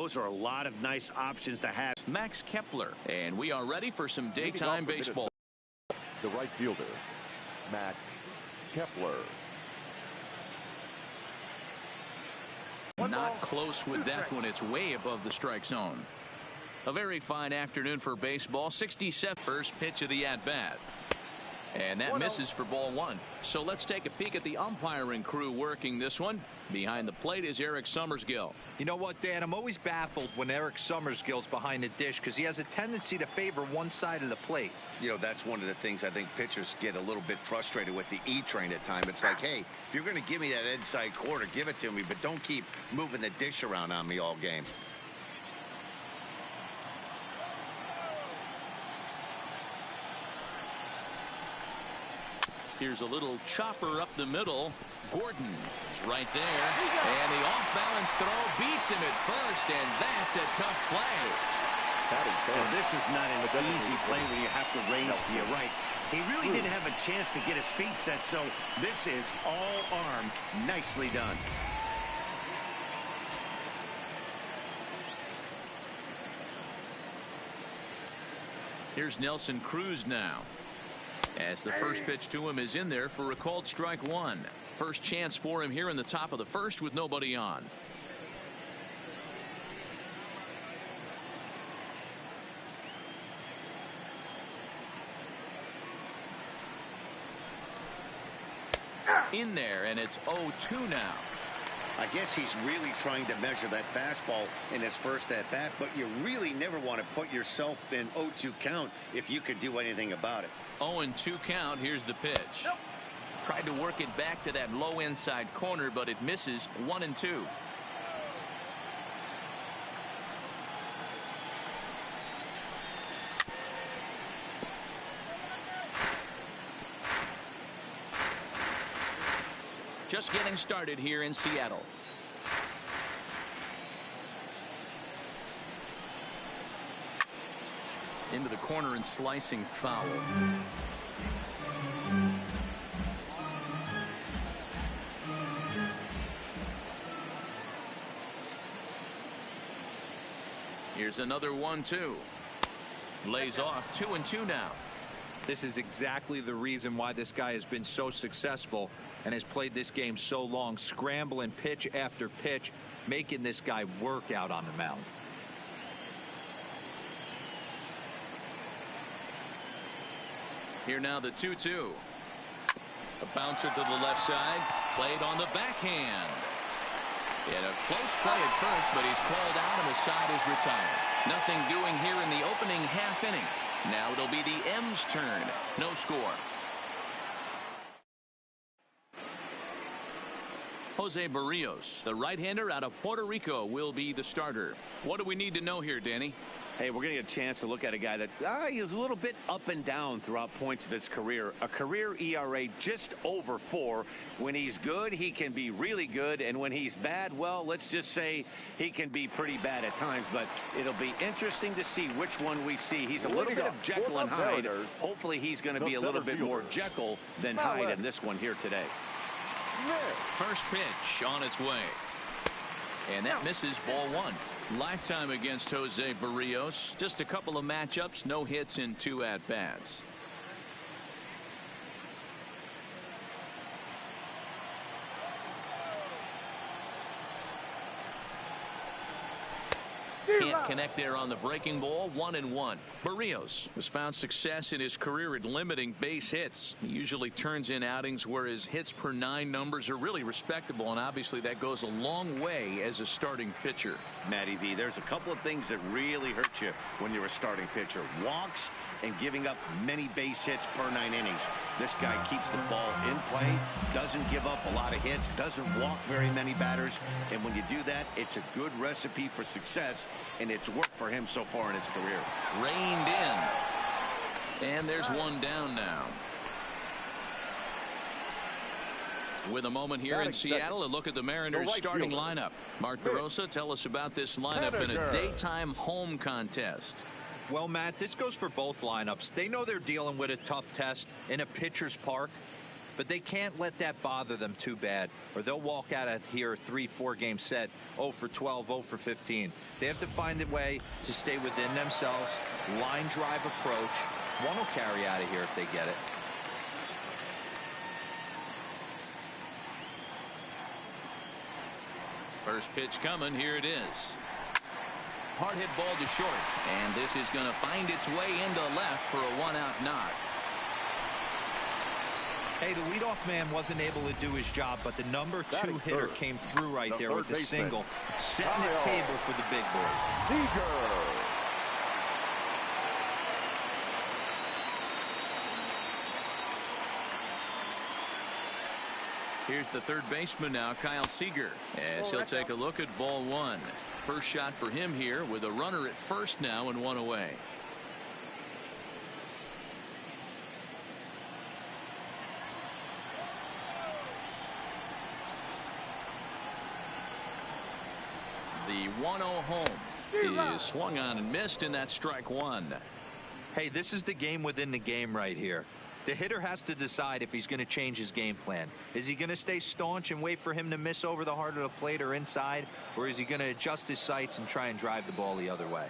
those are a lot of nice options to have. Max Kepler, and we are ready for some daytime baseball. The right fielder, Max Kepler. Not close with that one. It's way above the strike zone. A very fine afternoon for baseball. 67 first pitch of the at-bat. And that misses for ball one. So let's take a peek at the umpiring crew working this one. Behind the plate is Eric Summersgill. You know what, Dan? I'm always baffled when Eric Summersgill's behind the dish because he has a tendency to favor one side of the plate. You know, that's one of the things I think pitchers get a little bit frustrated with the E-train at times. It's like, hey, if you're going to give me that inside quarter, give it to me, but don't keep moving the dish around on me all game. Here's a little chopper up the middle. Gordon is right there. And the off-balance throw beats him at first, and that's a tough play. Well, this is not an easy play when you have to range to your right. He really didn't have a chance to get his feet set, so this is all arm. Nicely done. Here's Nelson Cruz now. As the first pitch to him is in there for a called strike one. First chance for him here in the top of the first with nobody on. In there, and it's 0-2 now. I guess he's really trying to measure that fastball in his first at-bat, but you really never want to put yourself in 0-2 count if you could do anything about it. 0-2 count. Here's the pitch. Tried to work it back to that low inside corner, but it misses. 1-2. Just getting started here in Seattle. Into the corner and slicing foul. Here's another 1-2. Lays off. 2-2 now. This is exactly the reason why this guy has been so successful and has played this game so long, scrambling pitch after pitch, making this guy work out on the mound. Here now the 2-2. A bouncer to the left side, played on the backhand. And a close play at first, but he's called out and the side is retired. Nothing doing here in the opening half inning. Now it'll be the M's turn. No score. Jose Barrios, the right-hander out of Puerto Rico, will be the starter. What do we need to know here, Danny? Hey, we're going to get a chance to look at a guy that he's a little bit up and down throughout points of his career. A career ERA just over 4. When he's good, he can be really good. And when he's bad, well, let's just say he can be pretty bad at times. But it'll be interesting to see which one we see. He's a little bit of Jekyll and Hyde. Hopefully he's going to be a little bit more Jekyll than Hyde in this one here today. First pitch on its way. And that misses ball one. Lifetime against Jose Barrios. Just a couple of matchups, no hits in 2 at-bats. Can't connect there on the breaking ball. 1-1. Barrios has found success in his career at limiting base hits. He usually turns in outings where his hits per 9 numbers are really respectable, and obviously that goes a long way as a starting pitcher. Matty V, there's a couple of things that really hurt you when you're a starting pitcher. Walks and giving up many base hits per 9 innings. This guy keeps the ball in play, doesn't give up a lot of hits, doesn't walk very many batters, and when you do that, it's a good recipe for success, and it's worked for him so far in his career. Reined in. And there's one down now. With a moment here in Seattle, a look at the Mariners starting lineup. Mark DeRosa, tell us about this lineup in a daytime home contest. Well, Matt, this goes for both lineups. They know they're dealing with a tough test in a pitcher's park. but they can't let that bother them too bad, or they'll walk out of here a 3-4 game set 0 for 12, 0 for 15. They have to find a way to stay within themselves, line drive approach. One will carry out of here if they get it. First pitch coming. Here it is. Hard hit ball to short, and this is going to find its way into left for a 1-out knock. Hey, the leadoff man wasn't able to do his job, but the number 2 hitter came through right there with a single, setting the table for the big boys. Here's the third baseman now, Kyle Seager, as he'll take a look at ball 1. First shot for him here with a runner at first now and 1 away. The 1-0 home is swung on and missed, and that's strike 1. Hey, this is the game within the game right here. The hitter has to decide if he's going to change his game plan. Is he going to stay staunch and wait for him to miss over the heart of the plate or inside, or is he going to adjust his sights and try and drive the ball the other way?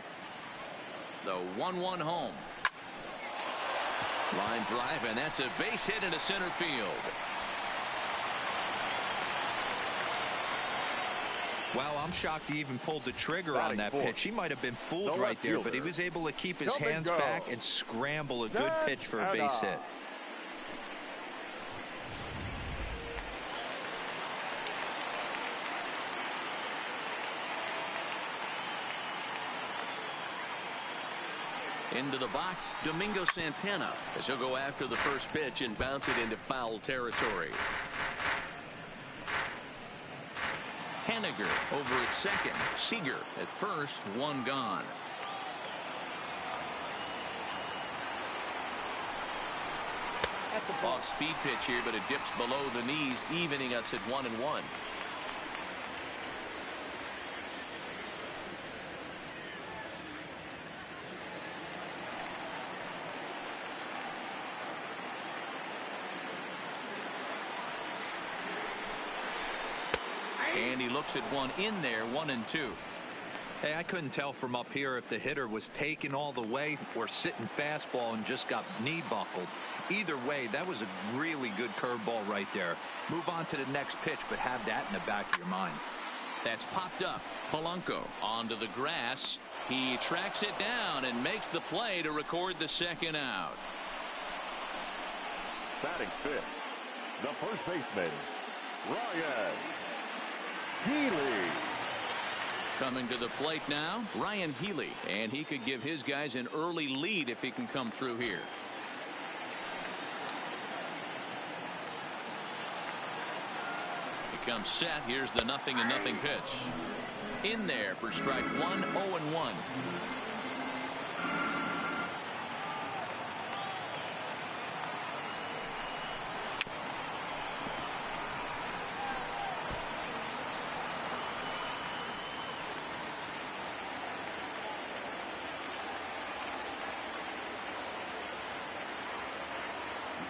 The 1-1 home. Line drive, and that's a base hit into center field. Well, I'm shocked he even pulled the trigger on that pitch. He might have been fooled right there, but he was able to keep his hands back and scramble a good pitch for a base hit. Into the box, Domingo Santana, as he'll go after the first pitch and bounce it into foul territory. Henniger over at second. Seager at first, 1 gone. Off speed pitch here, but it dips below the knees, evening us at 1-1. And he looks at one in there, 1-2. Hey, I couldn't tell from up here if the hitter was taking all the way or sitting fastball and just got knee buckled. Either way, that was a really good curveball right there. Move on to the next pitch, but have that in the back of your mind. That's popped up. Polanco onto the grass. He tracks it down and makes the play to record the second out. Batting fifth, the first baseman, Ryan Healy. Coming to the plate now, Ryan Healy, and he could give his guys an early lead if he can come through here. He comes set. Here's the 0-0 pitch. In there for strike 1, 0-1.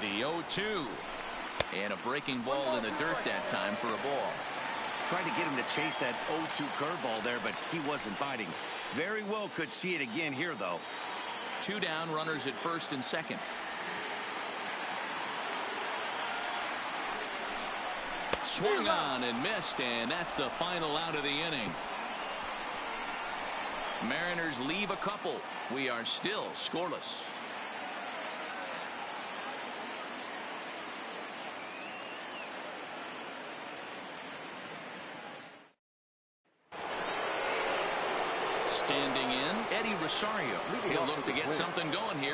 The 0-2, and a breaking ball in the dirt that time for a ball. Tried to get him to chase that 0-2 curveball there, but he wasn't biting. Very well could see it again here, though. 2 down, runners at first and second. Swung on and missed, and that's the final out of the inning. Mariners leave a couple. We are still scoreless. Standing in, Eddie Rosario. He'll look to get something going here.